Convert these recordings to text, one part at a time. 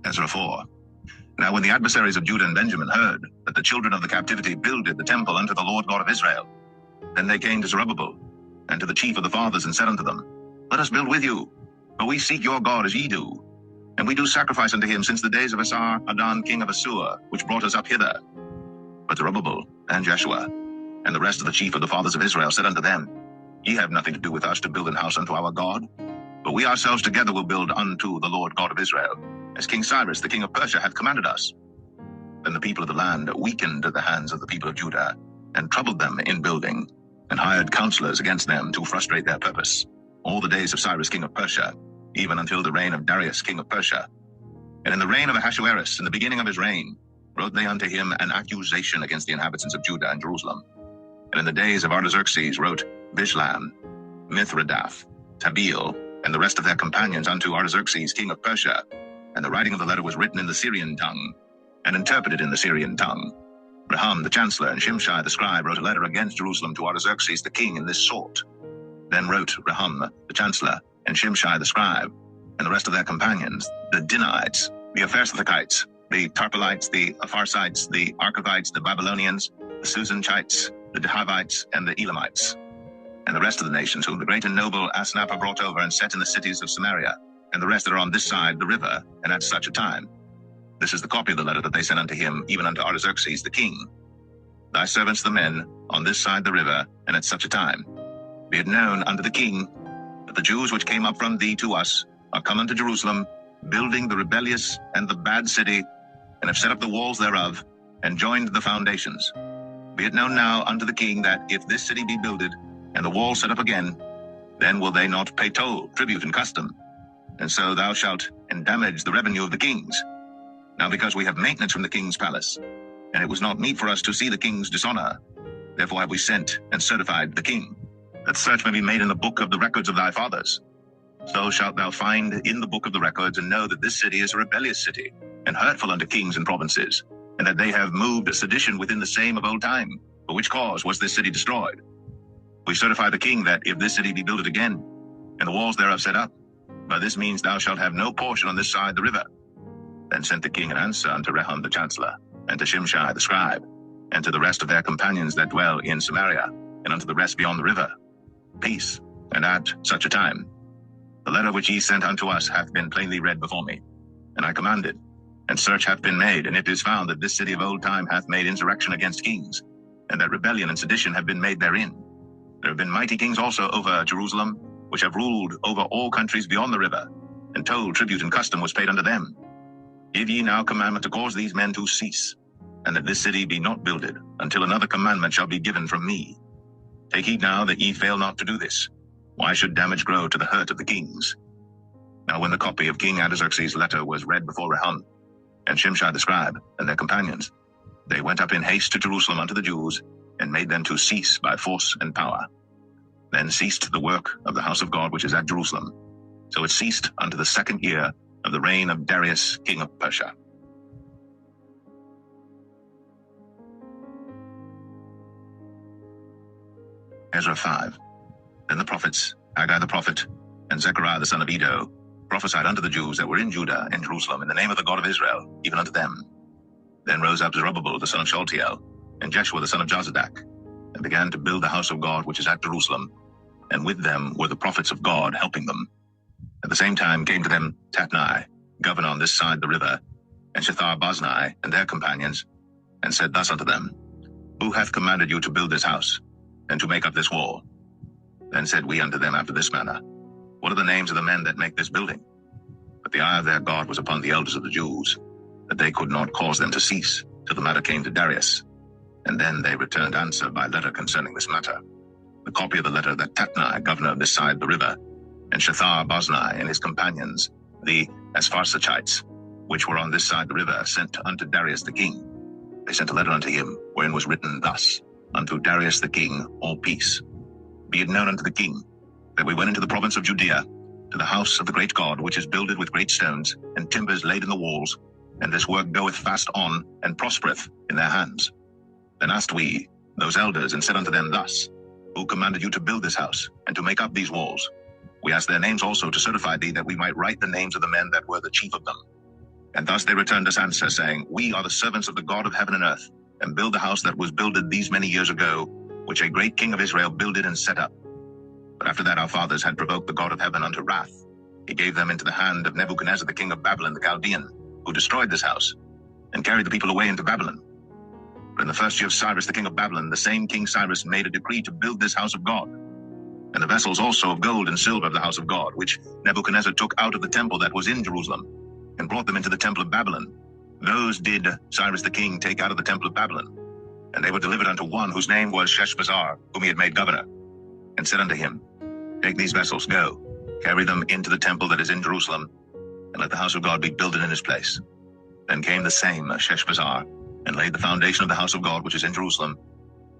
Ezra 4. Now when the adversaries of Judah and Benjamin heard that the children of the captivity builded the temple unto the Lord God of Israel, then they came to Zerubbabel and to the chief of the fathers, and said unto them, Let us build with you, for we seek your God as ye do. And we do sacrifice unto him since the days of Esar-Haddon king of Assur, which brought us up hither. But Zerubbabel and Jeshua and the rest of the chief of the fathers of Israel said unto them, Ye have nothing to do with us to build an house unto our God, but we ourselves together will build unto the Lord God of Israel, as King Cyrus the king of Persia hath commanded us. Then the people of the land weakened the hands of the people of Judah, and troubled them in building, and hired counselors against them to frustrate their purpose, all the days of Cyrus king of Persia, even until the reign of Darius king of Persia. And in the reign of Ahasuerus, in the beginning of his reign, wrote they unto him an accusation against the inhabitants of Judah and Jerusalem. And in the days of Artaxerxes wrote Bishlam, Mithredath, Tabeel, and the rest of their companions unto Artaxerxes king of Persia. And the writing of the letter was written in the Syrian tongue, and interpreted in the Syrian tongue. Rehum the chancellor and Shimshai the scribe wrote a letter against Jerusalem to Artaxerxes the king in this sort. Then wrote Rehum the chancellor and Shimshai the scribe, and the rest of their companions, the Dinites, the Ephersethites, the Tarpelites, the Apharsites, the Archavites, the Babylonians, the Susanchites, the Dehavites, and the Elamites, and the rest of the nations whom the great and noble Asnapper brought over and set in the cities of Samaria, and the rest that are on this side the river, and at such a time. This is the copy of the letter that they sent unto him, even unto Artaxerxes the king. Thy servants the men, on this side the river, and at such a time. Be it known unto the king, that the Jews which came up from thee to us are come unto Jerusalem, building the rebellious and the bad city, and have set up the walls thereof, and joined the foundations. Be it known now unto the king, that if this city be builded, and the wall set up again, then will they not pay toll, tribute, and custom. And so thou shalt endamage the revenue of the kings. Now because we have maintenance from the king's palace, and it was not meet for us to see the king's dishonor, therefore have we sent and certified the king, that search may be made in the book of the records of thy fathers. So shalt thou find in the book of the records, and know that this city is a rebellious city, and hurtful unto kings and provinces, and that they have moved a sedition within the same of old time, for which cause was this city destroyed. We certify the king that if this city be builded again, and the walls thereof set up, by this means thou shalt have no portion on this side the river. Then sent the king an answer unto Rehum the chancellor, and to Shimshai the scribe, and to the rest of their companions that dwell in Samaria, and unto the rest beyond the river, Peace, and at such a time. The letter which ye sent unto us hath been plainly read before me, and I commanded, and search hath been made, and it is found that this city of old time hath made insurrection against kings, and that rebellion and sedition have been made therein. There have been mighty kings also over Jerusalem, which have ruled over all countries beyond the river, and toll, tribute, and custom was paid unto them. Give ye now commandment to cause these men to cease, and that this city be not builded, until another commandment shall be given from me. Take heed now that ye fail not to do this. Why should damage grow to the hurt of the kings? Now when the copy of King Artaxerxes' letter was read before Rehum, and Shimshai the scribe, and their companions, they went up in haste to Jerusalem unto the Jews, and made them to cease by force and power. Then ceased the work of the house of God which is at Jerusalem. So it ceased unto the 2nd year of the reign of Darius king of Persia. Ezra 5. Then the prophets, Haggai the prophet, and Zechariah the son of Iddo, prophesied unto the Jews that were in Judah and Jerusalem in the name of the God of Israel, even unto them. Then rose up Zerubbabel the son of Shealtiel, and Jeshua the son of Jozadak, and began to build the house of God which is at Jerusalem, and with them were the prophets of God helping them. At the same time came to them Tatnai, governor on this side the river, and Shethar-Boznai and their companions, and said thus unto them, Who hath commanded you to build this house, and to make up this wall? Then said we unto them after this manner, What are the names of the men that make this building? But the eye of their God was upon the elders of the Jews, that they could not cause them to cease, till the matter came to Darius. And then they returned answer by letter concerning this matter. The copy of the letter that Tatnai, governor of this side the river, and Shethar-Boznai and his companions, the Apharsachites, which were on this side the river, sent unto Darius the king. They sent a letter unto him, wherein was written thus, Unto Darius the king, all peace. Be it known unto the king, that we went into the province of Judea, to the house of the great God, which is builded with great stones, and timbers laid in the walls, and this work goeth fast on, and prospereth in their hands. Then asked we, those elders, and said unto them thus, Who commanded you to build this house, and to make up these walls? We asked their names also to certify thee, that we might write the names of the men that were the chief of them. And thus they returned us answer, saying, We are the servants of the God of heaven and earth, and build the house that was builded these many years ago, which a great king of Israel builded and set up. But after that our fathers had provoked the God of heaven unto wrath. He gave them into the hand of Nebuchadnezzar the king of Babylon the Chaldean, who destroyed this house, and carried the people away into Babylon. But in the first year of Cyrus the king of Babylon, the same King Cyrus made a decree to build this house of God, and the vessels also of gold and silver of the house of God, which Nebuchadnezzar took out of the temple that was in Jerusalem, and brought them into the temple of Babylon. Those did Cyrus the king take out of the temple of Babylon, and they were delivered unto one whose name was Sheshbazzar, whom he had made governor, and said unto him, Take these vessels, go, carry them into the temple that is in Jerusalem, and let the house of God be builded in his place. Then came the same Sheshbazzar, and laid the foundation of the house of God which is in Jerusalem,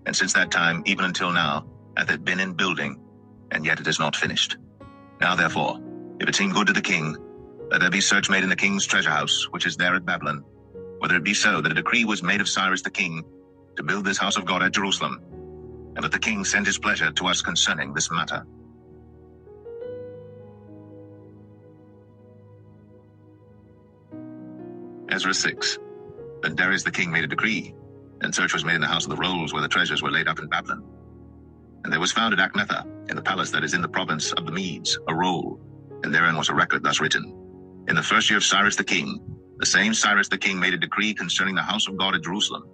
and since that time, even until now, hath it been in building, and yet it is not finished. Now therefore, if it seem good to the king, let there be search made in the king's treasure house, which is there at Babylon, whether it be so that a decree was made of Cyrus the king to build this house of God at Jerusalem, and that the king send his pleasure to us concerning this matter. Ezra 6. Then Darius the king made a decree, and search was made in the house of the rolls where the treasures were laid up in Babylon. And there was found at Achnetha, in the palace that is in the province of the Medes, a roll, and therein was a record thus written. In the first year of Cyrus the king, the same Cyrus the king made a decree concerning the house of God at Jerusalem,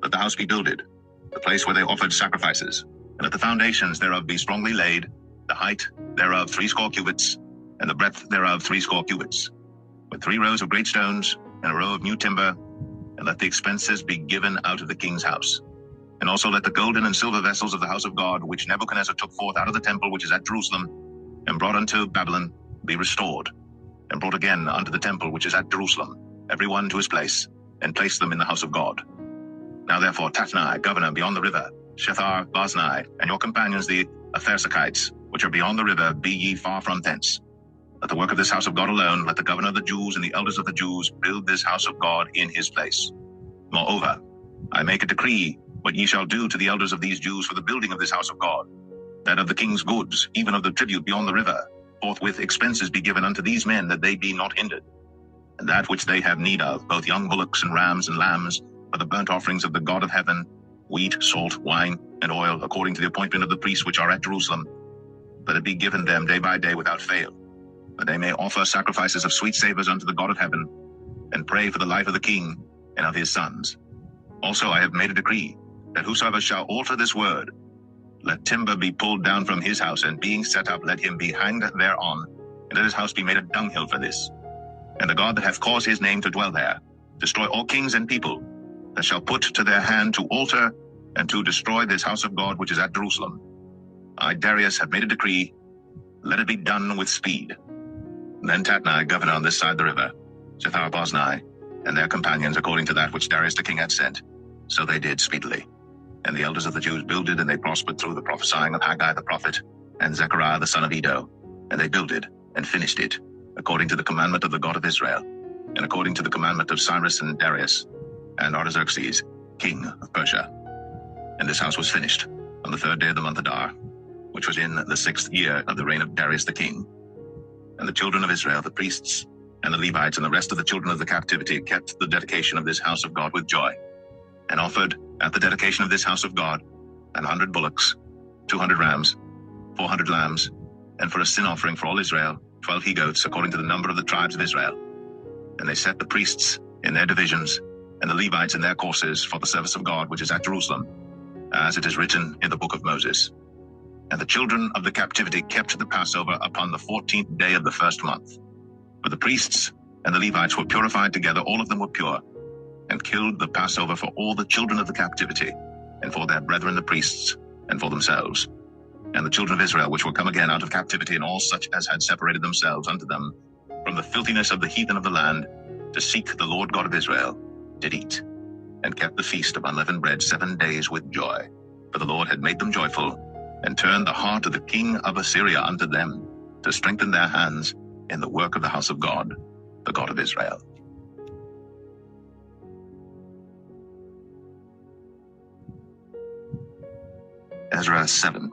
that the house be builded, the place where they offered sacrifices, and that the foundations thereof be strongly laid, the height thereof 80 cubits, and the breadth thereof 80 cubits, with 3 rows of great stones, and a row of new timber, and let the expenses be given out of the king's house. And also let the golden and silver vessels of the house of God, which Nebuchadnezzar took forth out of the temple which is at Jerusalem, and brought unto Babylon, be restored, and brought again unto the temple which is at Jerusalem, every one to his place, and place them in the house of God. Now therefore Tatnai, governor beyond the river, Shethar-Boznai, and your companions the Artaxerxites, which are beyond the river, be ye far from thence. Let the work of this house of God alone, let the governor of the Jews and the elders of the Jews build this house of God in his place. Moreover, I make a decree what ye shall do to the elders of these Jews for the building of this house of God, that of the king's goods, even of the tribute beyond the river, forthwith expenses be given unto these men, that they be not hindered. And that which they have need of, both young bullocks and rams and lambs, for the burnt offerings of the God of heaven, wheat, salt, wine, and oil, according to the appointment of the priests which are at Jerusalem, let it be given them day by day without fail, that they may offer sacrifices of sweet savors unto the God of heaven, and pray for the life of the king and of his sons. Also I have made a decree, that whosoever shall alter this word, let timber be pulled down from his house, and being set up, let him be hanged thereon, and let his house be made a dunghill for this. And the God that hath caused his name to dwell there, destroy all kings and people that shall put to their hand to alter and to destroy this house of God which is at Jerusalem. I, Darius, have made a decree, let it be done with speed. Then Tatnai, governor on this side the river, Shethar-Boznai, and their companions, according to that which Darius the king had sent, so they did speedily. And the elders of the Jews builded, and they prospered through the prophesying of Haggai the prophet, and Zechariah the son of Iddo. And they builded, and finished it, according to the commandment of the God of Israel, and according to the commandment of Cyrus and Darius, and Artaxerxes, king of Persia. And this house was finished on the 3rd day of the month Adar, which was in the 6th year of the reign of Darius the king. And the children of Israel, the priests, and the Levites, and the rest of the children of the captivity, kept the dedication of this house of God with joy, and offered at the dedication of this house of God 100 bullocks, 200 rams, 400 lambs, and for a sin offering for all Israel, 12 he-goats, according to the number of the tribes of Israel. And they set the priests in their divisions, and the Levites in their courses, for the service of God which is at Jerusalem, as it is written in the book of Moses. And the children of the captivity kept the Passover upon the 14th day of the 1st month. For the priests and the Levites were purified together, all of them were pure, and killed the Passover for all the children of the captivity, and for their brethren the priests, and for themselves. And the children of Israel, which were come again out of captivity, and all such as had separated themselves unto them from the filthiness of the heathen of the land, to seek the Lord God of Israel, did eat, and kept the feast of unleavened bread 7 days with joy. For the Lord had made them joyful, and turned the heart of the king of Assyria unto them, to strengthen their hands in the work of the house of God, the God of Israel. Ezra 7.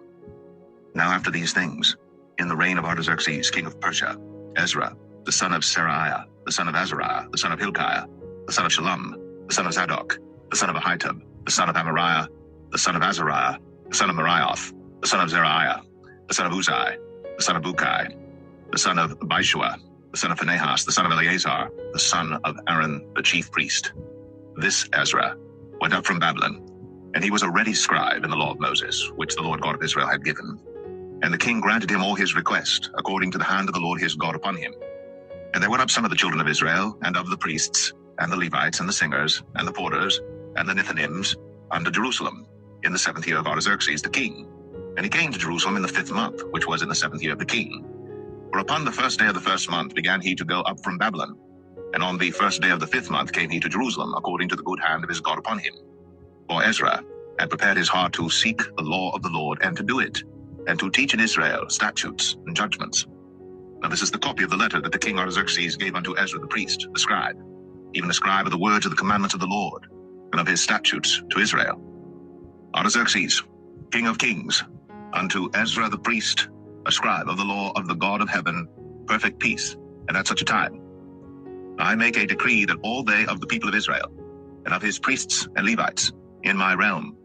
Now after these things, in the reign of Artaxerxes, king of Persia, Ezra, the son of Seraiah, the son of Azariah, the son of Hilkiah, the son of Shallum, the son of Zadok, the son of Ahitub, the son of Amariah, the son of Azariah, the son of Marioth, the son of Zerahiah, the son of Uzai, the son of Bukai, the son of Bishua, the son of Phinehas, the son of Eleazar, the son of Aaron, the chief priest. This Ezra went up from Babylon, and he was a ready scribe in the law of Moses, which the Lord God of Israel had given. And the king granted him all his request, according to the hand of the Lord his God upon him. And there went up some of the children of Israel, and of the priests, and the Levites, and the singers, and the porters, and the Nethinims, unto Jerusalem, in the 7th year of Artaxerxes the king. And he came to Jerusalem in the 5th month, which was in the 7th year of the king. For upon the 1st day of the 1st month began he to go up from Babylon. And on the 1st day of the 5th month came he to Jerusalem, according to the good hand of his God upon him. For Ezra had prepared his heart to seek the law of the Lord, and to do it, and to teach in Israel statutes and judgments. Now this is the copy of the letter that the king Artaxerxes gave unto Ezra the priest, the scribe, even the scribe of the words of the commandments of the Lord, and of his statutes to Israel. Artaxerxes, king of kings, unto Ezra the priest, a scribe of the law of the God of heaven, perfect peace, and at such a time. I make a decree that all they of the people of Israel, and of his priests and Levites, in my realm,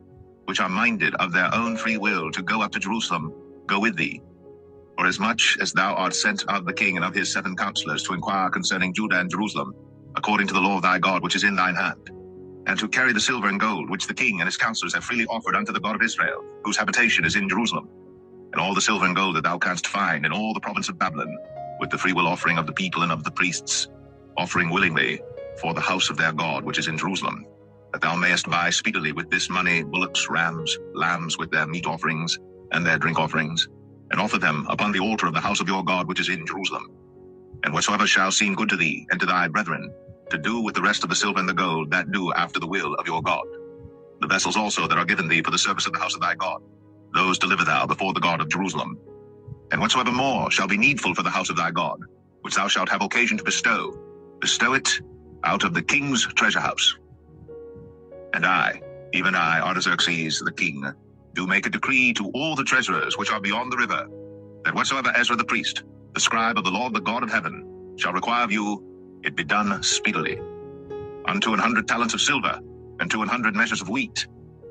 which are minded of their own free will to go up to Jerusalem, go with thee. For as much as thou art sent of the king and of his 7 counselors to inquire concerning Judah and Jerusalem, according to the law of thy God which is in thine hand, and to carry the silver and gold which the king and his counselors have freely offered unto the God of Israel, whose habitation is in Jerusalem, and all the silver and gold that thou canst find in all the province of Babylon, with the freewill offering of the people and of the priests, offering willingly for the house of their God which is in Jerusalem, that thou mayest buy speedily with this money bullocks, rams, lambs with their meat offerings and their drink offerings, and offer them upon the altar of the house of your God which is in Jerusalem. And whatsoever shall seem good to thee and to thy brethren, to do with the rest of the silver and the gold, that do after the will of your God. The vessels also that are given thee for the service of the house of thy God, those deliver thou before the God of Jerusalem. And whatsoever more shall be needful for the house of thy God, which thou shalt have occasion to bestow, bestow it out of the king's treasure house. And I, even I, Artaxerxes the king, do make a decree to all the treasurers which are beyond the river, that whatsoever Ezra the priest, the scribe of the law of the God of heaven, shall require of you, it be done speedily. Unto 100 talents of silver, and to 100 measures of wheat,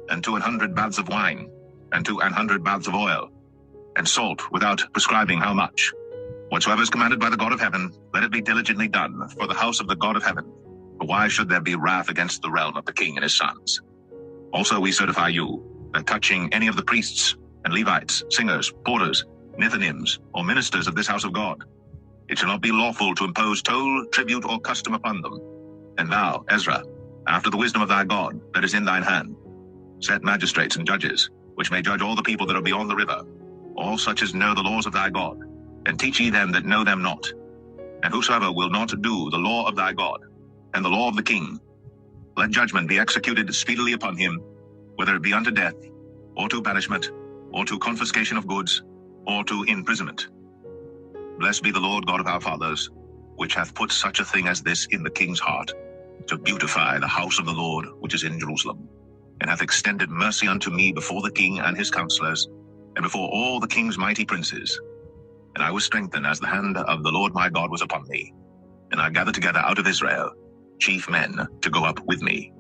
and to 100 baths of wine, and to 100 baths of oil, and salt without prescribing how much. Whatsoever is commanded by the God of heaven, let it be diligently done for the house of the God of heaven. For why should there be wrath against the realm of the king and his sons? Also we certify you, that touching any of the priests and Levites, singers, porters, Nethinims, or ministers of this house of God, it shall not be lawful to impose toll, tribute, or custom upon them. And thou, Ezra, after the wisdom of thy God that is in thine hand, set magistrates and judges, which may judge all the people that are beyond the river, all such as know the laws of thy God, and teach ye them that know them not. And whosoever will not do the law of thy God, and the law of the king, let judgment be executed speedily upon him, whether it be unto death, or to banishment, or to confiscation of goods, or to imprisonment. Blessed be the Lord God of our fathers, which hath put such a thing as this in the king's heart, to beautify the house of the Lord which is in Jerusalem, and hath extended mercy unto me before the king and his counselors, and before all the king's mighty princes. And I was strengthened as the hand of the Lord my God was upon me, and I gathered together out of Israel chief men to go up with me.